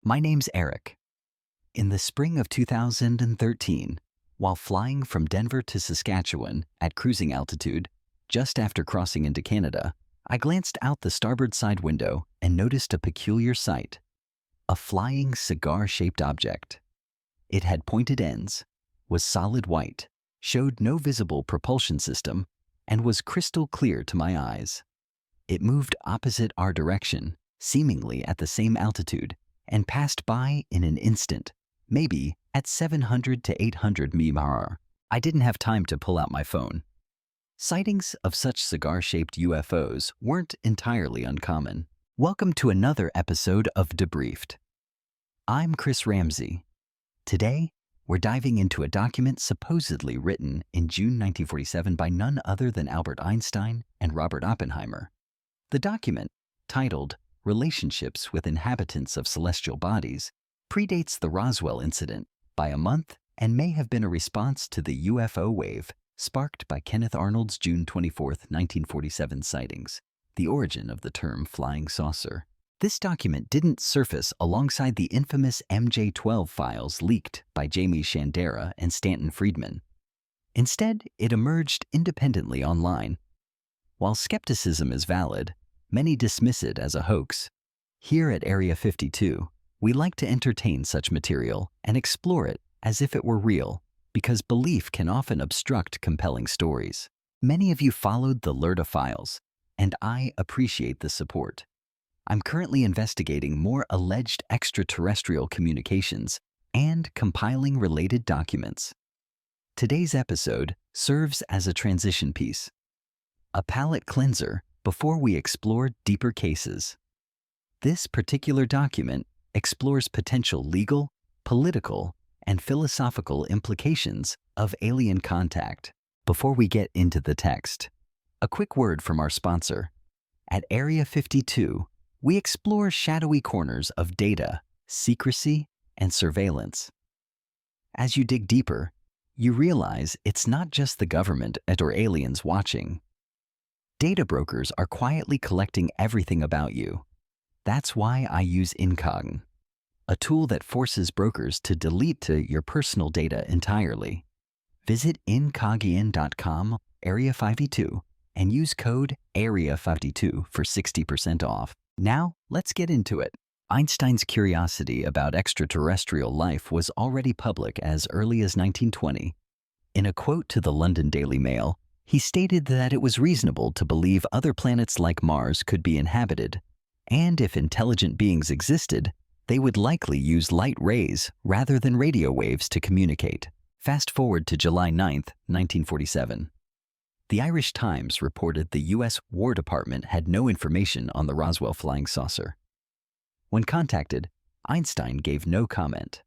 My name's Eric. In the spring of 2013, while flying from Denver to Saskatchewan at cruising altitude, just after crossing into Canada, I glanced out the starboard side window and noticed a peculiar sight: a flying cigar-shaped object. It had pointed ends, was solid white, showed no visible propulsion system, and was crystal clear to my eyes. It moved opposite our direction, seemingly at the same altitude, and passed by in an instant, maybe at 700 to 800 mph. I didn't have time to pull out my phone. Sightings of such cigar-shaped UFOs weren't entirely uncommon. Welcome to another episode of Debriefed. I'm Chris Ramsey. Today, we're diving into a document supposedly written in June 1947 by none other than Albert Einstein and Robert Oppenheimer. The document, titled Relationships with Inhabitants of Celestial Bodies, predates the Roswell incident by a month and may have been a response to the UFO wave sparked by Kenneth Arnold's June 24, 1947 sightings, the origin of the term flying saucer. This document didn't surface alongside the infamous MJ-12 files leaked by Jamie Shandera and Stanton Friedman. Instead, it emerged independently online. While skepticism is valid, many dismiss it as a hoax. Here at Area 52, we like to entertain such material and explore it as if it were real, because belief can often obstruct compelling stories. Many of you followed the LERTA files, and I appreciate the support. I'm currently investigating more alleged extraterrestrial communications and compiling related documents. Today's episode serves as a transition piece, a palate cleanser before we explore deeper cases. This particular document explores potential legal, political, and philosophical implications of alien contact. Before we get into the text, a quick word from our sponsor. At Area 52, we explore shadowy corners of data, secrecy, and surveillance. As you dig deeper, you realize it's not just the government or aliens watching. Data brokers are quietly collecting everything about you. That's why I use Incogn, a tool that forces brokers to delete your personal data entirely. Visit incogn.com Area 52 and use code AREA52 for 60% off. Now, let's get into it. Einstein's curiosity about extraterrestrial life was already public as early as 1920. In a quote to the London Daily Mail, he stated that it was reasonable to believe other planets like Mars could be inhabited, and if intelligent beings existed, they would likely use light rays rather than radio waves to communicate. Fast forward to July 9, 1947. The Irish Times reported the U.S. War Department had no information on the Roswell flying saucer. When contacted, Einstein gave no comment.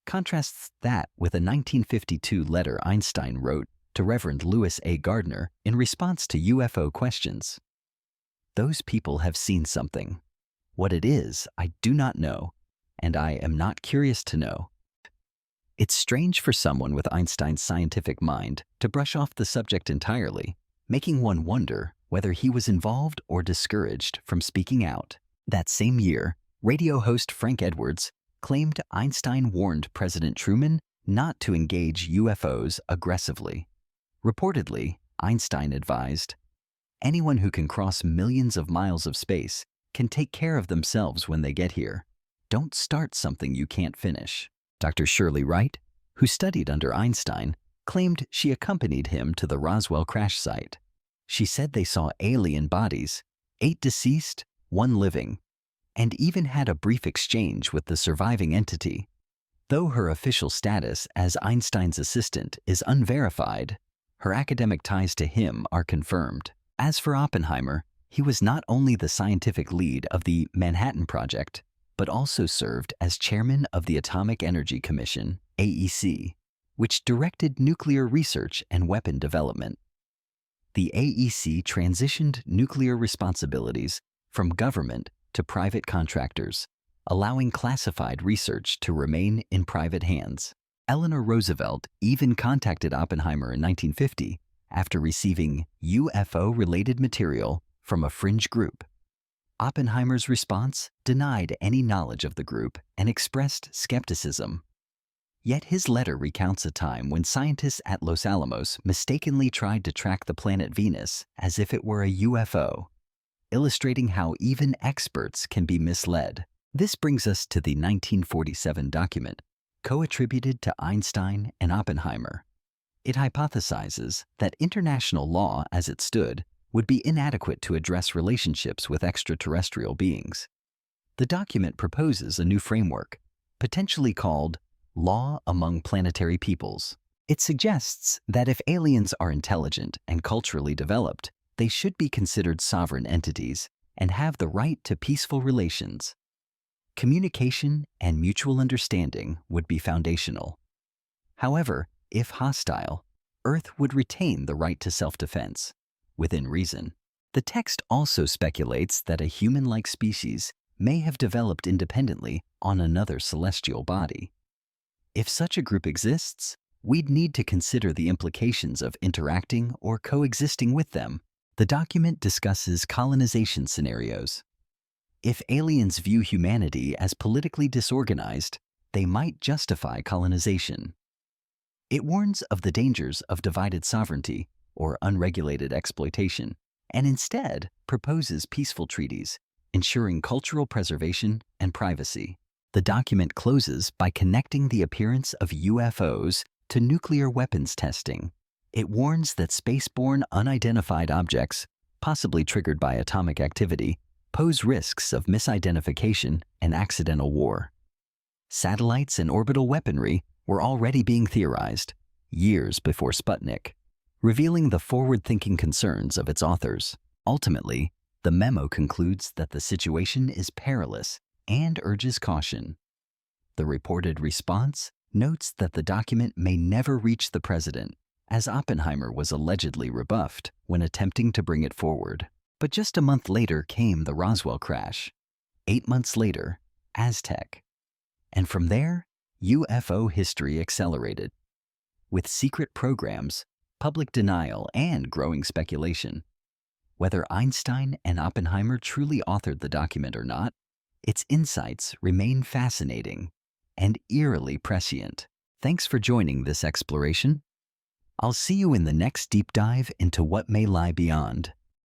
Contrasts that with a 1952 letter Einstein wrote to Reverend Lewis A. Gardner in response to UFO questions. Those people have seen something. What it is, I do not know, and I am not curious to know. It's strange for someone with Einstein's scientific mind to brush off the subject entirely, making one wonder whether he was involved or discouraged from speaking out. That same year, radio host Frank Edwards claimed Einstein warned President Truman not to engage UFOs aggressively. Reportedly, Einstein advised, "Anyone who can cross millions of miles of space can take care of themselves when they get here. Don't start something you can't finish." Dr. Shirley Wright, who studied under Einstein, claimed she accompanied him to the Roswell crash site. She said they saw alien bodies, 8 deceased, 1 living, and even had a brief exchange with the surviving entity. Though her official status as Einstein's assistant is unverified, her academic ties to him are confirmed. As for Oppenheimer, he was not only the scientific lead of the Manhattan Project, but also served as chairman of the Atomic Energy Commission, AEC, which directed nuclear research and weapon development. The AEC transitioned nuclear responsibilities from government to private contractors, allowing classified research to remain in private hands. Eleanor Roosevelt even contacted Oppenheimer in 1950 after receiving UFO-related material from a fringe group. Oppenheimer's response denied any knowledge of the group and expressed skepticism. Yet his letter recounts a time when scientists at Los Alamos mistakenly tried to track the planet Venus as if it were a UFO, illustrating how even experts can be misled. This brings us to the 1947 document, co-attributed to Einstein and Oppenheimer. It hypothesizes that international law as it stood would be inadequate to address relationships with extraterrestrial beings. The document proposes a new framework, potentially called Law Among Planetary Peoples. It suggests that if aliens are intelligent and culturally developed, they should be considered sovereign entities and have the right to peaceful relations. Communication and mutual understanding would be foundational. However, if hostile, Earth would retain the right to self-defense, within reason. The text also speculates that a human-like species may have developed independently on another celestial body. If such a group exists, we'd need to consider the implications of interacting or coexisting with them. The document discusses colonization scenarios. If aliens view humanity as politically disorganized, they might justify colonization. It warns of the dangers of divided sovereignty or unregulated exploitation, and instead proposes peaceful treaties, ensuring cultural preservation and privacy. The document closes by connecting the appearance of UFOs to nuclear weapons testing. It warns that spaceborne unidentified objects, possibly triggered by atomic activity, pose risks of misidentification and accidental war. Satellites and orbital weaponry were already being theorized, years before Sputnik, revealing the forward-thinking concerns of its authors. Ultimately, the memo concludes that the situation is perilous and urges caution. The reported response notes that the document may never reach the president, as Oppenheimer was allegedly rebuffed when attempting to bring it forward. But just a month later came the Roswell crash. 8 months later, Aztec. And from there, UFO history accelerated. With secret programs, public denial, and growing speculation. Whether Einstein and Oppenheimer truly authored the document or not, its insights remain fascinating and eerily prescient. Thanks for joining this exploration. I'll see you in the next deep dive into what may lie beyond.